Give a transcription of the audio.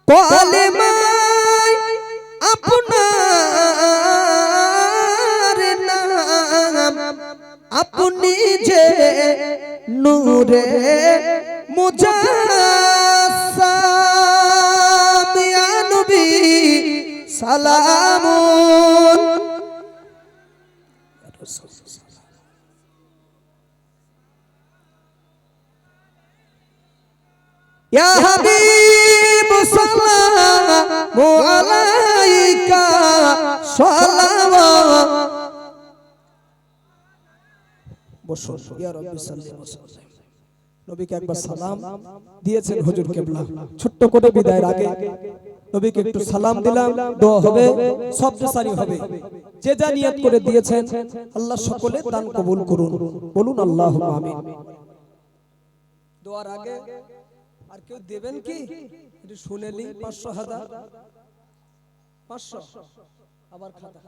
কলেমায় আপনার নাম আপনি যে নূরে মুজাসসাম ইয়া নবী সালামুন ইয়া হাবিব সাল্লাল্লাহু আলাইকা সালাওয়াত বসো ইয়া রাব্বি সাল্লাল্লাহু আলাইহি ওয়াসাল্লাম নবীকে একবার সালাম দিয়েছেন হুজুর কিবলা ছোট্ট করে বিদায়ের আগে নবীকে একটু সালাম দিলাম দোয়া হবে সবসারি হবে যে যা নিয়ত করে দিয়েছেন আল্লাহ সকলে দান কবুল করুন বলুন আল্লাহুম্মা আমিন দোয়ার আগে আর কেউ দেবেন কি একটু শুনেলি 500 হাজার 500 আবার খাতা